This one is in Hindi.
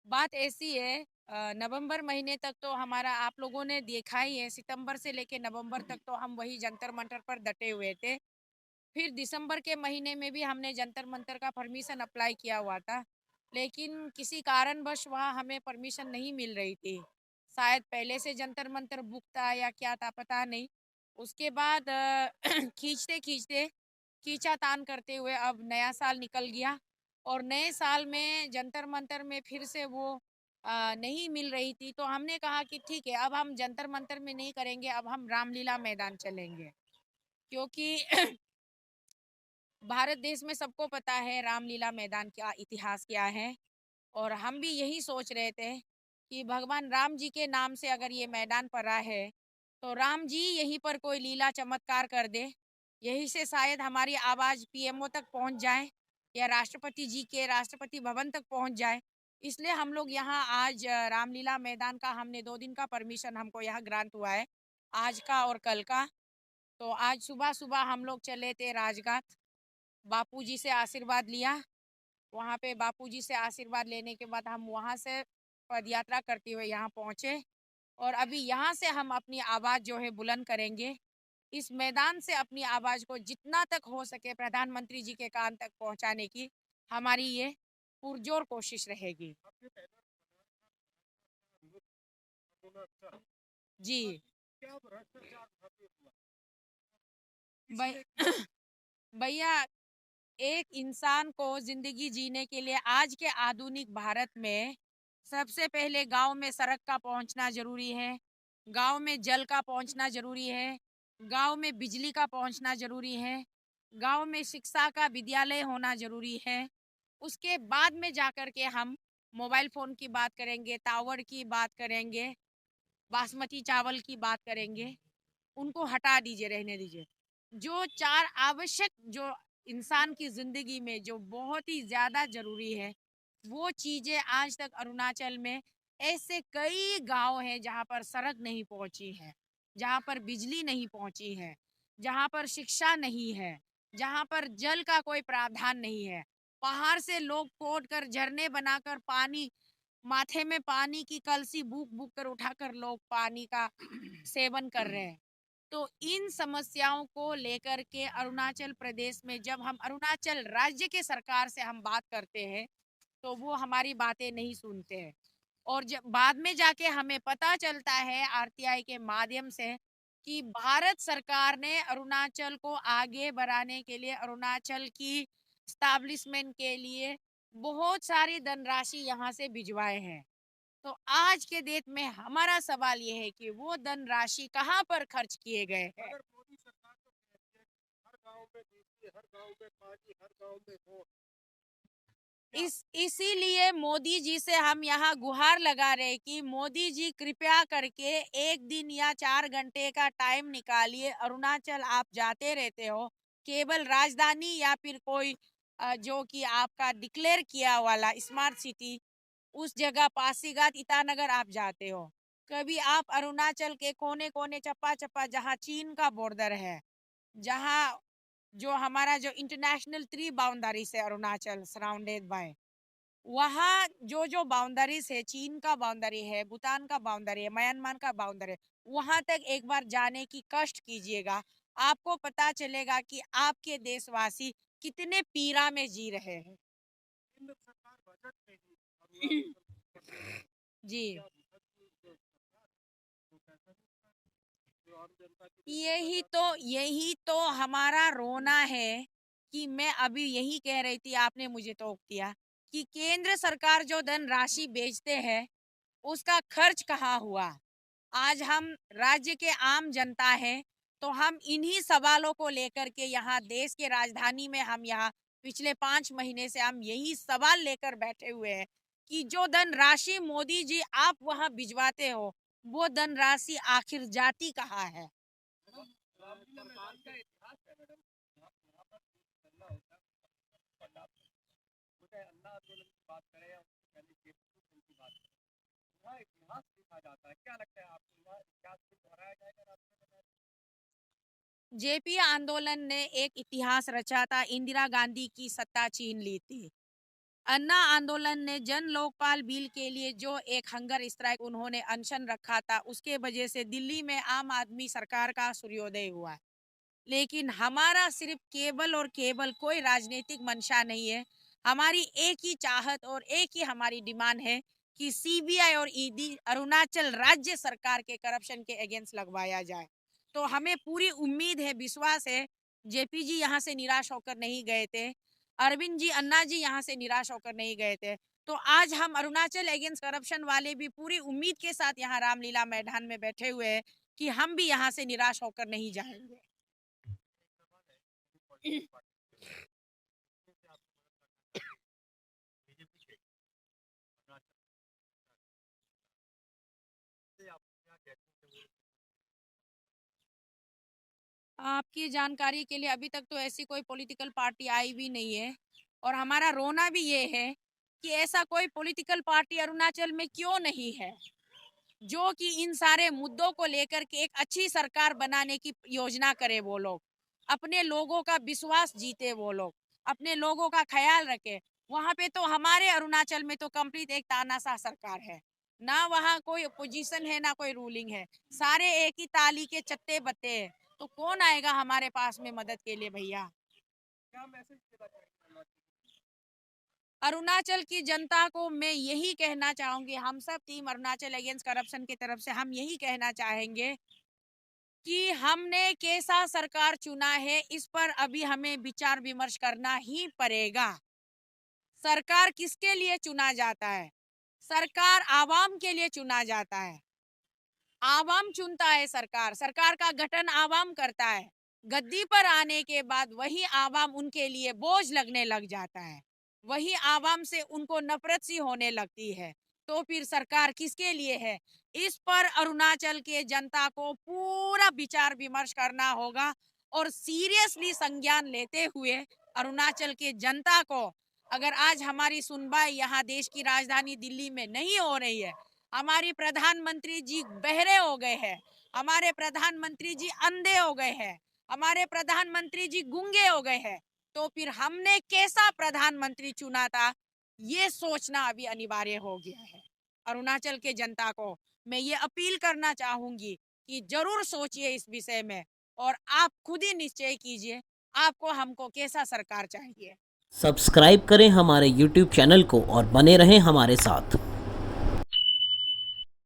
बात ऐसी है, नवंबर महीने तक तो हमारा आप लोगों ने देखा ही है। सितंबर से लेके नवंबर तक तो हम वही जंतर मंतर पर डटे हुए थे। फिर दिसंबर के महीने में भी हमने जंतर मंतर का परमिशन अप्लाई किया हुआ था, लेकिन किसी कारणवश वहाँ हमें परमिशन नहीं मिल रही थी। शायद पहले से जंतर मंतर बुक था या क्या था, पता नहीं। उसके बाद खींचते खींचते खींचा तान करते हुए अब नया साल निकल गया, और नए साल में जंतर मंतर में फिर से वो नहीं मिल रही थी। तो हमने कहा कि ठीक है, अब हम जंतर मंतर में नहीं करेंगे, अब हम रामलीला मैदान चलेंगे। क्योंकि भारत देश में सबको पता है रामलीला मैदान का इतिहास क्या है। और हम भी यही सोच रहे थे कि भगवान राम जी के नाम से अगर ये मैदान पड़ा है, तो राम जी यहीं पर कोई लीला चमत्कार कर दे। यहीं से शायद हमारी आवाज़ पीएमओ तक पहुंच जाए, या राष्ट्रपति जी के राष्ट्रपति भवन तक पहुंच जाए। इसलिए हम लोग यहाँ आज रामलीला मैदान का हमने 2 दिन का परमिशन हमको यहाँ ग्रांट हुआ है, आज का और कल का। तो आज सुबह सुबह हम लोग चले थे राजघाट, बापूजी से आशीर्वाद लिया। वहाँ पे बापूजी से आशीर्वाद लेने के बाद हम वहाँ से पदयात्रा करते हुए यहाँ पहुँचे, और अभी यहाँ से हम अपनी आवाज़ जो है बुलंद करेंगे। इस मैदान से अपनी आवाज़ को जितना तक हो सके प्रधानमंत्री जी के कान तक पहुँचाने की हमारी ये पुरजोर कोशिश रहेगी। जी भै- भैया, एक इंसान को जिंदगी जीने के लिए आज के आधुनिक भारत में सबसे पहले गांव में सड़क का पहुंचना जरूरी है, गांव में जल का पहुंचना जरूरी है, गांव में बिजली का पहुंचना जरूरी है, गांव में शिक्षा का विद्यालय होना जरूरी है। उसके बाद में जाकर के हम मोबाइल फोन की बात करेंगे, टावर की बात करेंगे, बासमती चावल की बात करेंगे। उनको हटा दीजिए, रहने दीजिए। जो चार आवश्यक, जो इंसान की जिंदगी में जो बहुत ही ज्यादा जरूरी है, वो चीजें आज तक अरुणाचल में ऐसे कई गांव हैं जहां पर सड़क नहीं पहुंची है, जहां पर बिजली नहीं पहुंची है, जहां पर शिक्षा नहीं है, जहां पर जल का कोई प्रावधान नहीं है। पहाड़ से लोग खोद कर झरने बनाकर पानी, माथे में पानी की कलसी बुक बुक कर उठाकर लोग पानी का सेवन कर रहे हैं। तो इन समस्याओं को लेकर के अरुणाचल प्रदेश में जब हम अरुणाचल राज्य के सरकार से हम बात करते हैं, तो वो हमारी बातें नहीं सुनते हैं। और जब बाद में जाके हमें पता चलता है आरटीआई के माध्यम से कि भारत सरकार ने अरुणाचल को आगे बढ़ाने के लिए, अरुणाचल की स्टैब्लिशमेंट के लिए बहुत सारी धनराशि यहाँ से भिजवाए हैं। तो आज के डेट में हमारा सवाल ये है कि वो धनराशि कहाँ पर खर्च किए गए हैं। अगर मोदी सरकार तो कहती है कि हर गांव में बिजली, हर गांव में पानी, हर गांव में रोड। इसीलिए मोदी जी से हम यहाँ गुहार लगा रहे कि मोदी जी कृपया करके 1 दिन या 4 घंटे का टाइम निकालिए। अरुणाचल आप जाते रहते हो, केवल राजधानी या फिर कोई जो कि आपका डिक्लेयर किया वाला स्मार्ट सिटी, उस जगह पासीघाट ईटानगर आप जाते हो। कभी आप अरुणाचल के कोने कोने, चप्पा चप्पा, जहाँ चीन का बॉर्डर है, जहाँ जो हमारा जो इंटरनेशनल 3 बाउंड्रीज है अरुणाचल सराउंडेड बाय, वहाँ जो जो बाउंड्रीज है, चीन का बाउंड्री है, भूटान का बाउंड्री है, म्यांमार का बाउंड्री है, वहां तक एक बार जाने की कष्ट कीजिएगा। आपको पता चलेगा कि आपके देशवासी कितने पीड़ा में जी रहे हैं। केंद्र सरकार बजट में ही अरुणाचल प्रदेश जी, या बजट में जो सरकार है, वो पैसा नहीं उठा रही, जो आम जनता के लिए बोला यही जाता तो है। यही तो हमारा रोना है कि मैं अभी यही कह रही थी, आपने मुझे टोक दिया कि केंद्र सरकार जो धन राशि बेचते हैं, उसका खर्च कहाँ हुआ। आज हम राज्य के आम जनता हैं, तो हम इन्हीं सवालों को लेकर के यहाँ देश के राजधानी में हम यहाँ पिछले 5 महीने से हम यही सवाल लेकर बैठे हुए हैं कि जो धन राशि मोदी जी आप वहाँ भिजवाते हो, वो धन राशि आखिर जाती कहाँ है। मैडम, रामलीला मैदान का इतिहास है मैडम। यहाँ पर गन्ना होता है, बात करें या उससे पहले जेपी सिंह की बात करें, यहाँ इतिहास लिखा जाता है। क्या लगता है आपको, यहाँ इतिहास को दोहराया जाएगा राष्ट्रीय में? जेपी आंदोलन ने एक इतिहास रचा था, इंदिरा गांधी की सत्ता छीन ली थी। अन्ना आंदोलन ने जन लोकपाल बिल के लिए जो एक हंगर स्ट्राइक उन्होंने अनशन रखा था, उसके वजह से दिल्ली में आम आदमी सरकार का सूर्योदय हुआ। लेकिन हमारा सिर्फ केवल और केवल कोई राजनीतिक मंशा नहीं है। हमारी एक ही चाहत और एक ही हमारी डिमांड है कि सीबीआई और ईडी अरुणाचल राज्य सरकार के करप्शन के अगेंस्ट लगवाया जाए। तो हमें पूरी उम्मीद है, विश्वास है, जेपी जी यहाँ से निराश होकर नहीं गए थे, अरविंद जी, अन्ना जी यहाँ से निराश होकर नहीं गए थे। तो आज हम अरुणाचल अगेंस्ट करप्शन वाले भी पूरी उम्मीद के साथ यहाँ रामलीला मैदान में बैठे हुए हैं कि हम भी यहाँ से निराश होकर नहीं जाएंगे। आपकी जानकारी के लिए अभी तक तो ऐसी कोई पॉलिटिकल पार्टी आई भी नहीं है, और हमारा रोना भी ये है कि ऐसा कोई पॉलिटिकल पार्टी अरुणाचल में क्यों नहीं है जो कि इन सारे मुद्दों को लेकर के एक अच्छी सरकार बनाने की योजना करे। वो लोग अपने लोगों का विश्वास जीते, वो लोग अपने लोगों का ख्याल रखे। वहां पे तो हमारे अरुणाचल में तो कंप्लीट एक तानाशाह सरकार है, ना वहाँ कोई अपोजिशन है ना कोई रूलिंग है, सारे एक ही ताली के चत्ते बत्ते हैं। तो कौन आएगा हमारे पास में मदद के लिए भैया? क्या मैसेज देना चाहेंगे? अरुणाचल की जनता को मैं यही कहना चाहूंगी, हम सब टीम अरुणाचल अगेंस्ट करप्शन की तरफ से हम यही कहना चाहेंगे कि हमने कैसा सरकार चुना है, इस पर अभी हमें विचार विमर्श करना ही पड़ेगा। सरकार किसके लिए चुना जाता है? सरकार आवाम के लिए चुना जाता है। आवाम चुनता है सरकार, सरकार का गठन आवाम करता है। गद्दी पर आने के बाद वही आवाम उनके लिए बोझ लगने लग जाता है, वही आवाम से उनको नफरत सी होने लगती है। तो फिर सरकार किसके लिए है? इस पर अरुणाचल के जनता को पूरा विचार विमर्श करना होगा और सीरियसली संज्ञान लेते हुए अरुणाचल के जनता को, अगर आज हमारी सुनवाई यहाँ देश की राजधानी दिल्ली में नहीं हो रही है, हमारी प्रधानमंत्री जी बहरे हो गए हैं, हमारे प्रधानमंत्री जी अंधे हो गए हैं, हमारे प्रधानमंत्री जी गूंगे हो गए हैं, तो फिर हमने कैसा प्रधानमंत्री चुना था, ये सोचना अभी अनिवार्य हो गया है। अरुणाचल के जनता को मैं ये अपील करना चाहूंगी कि जरूर सोचिए इस विषय में और आप खुद ही निश्चय कीजिए आपको हमको कैसा सरकार चाहिए। सब्सक्राइब करें हमारे YouTube चैनल को और बने रहें हमारे साथ।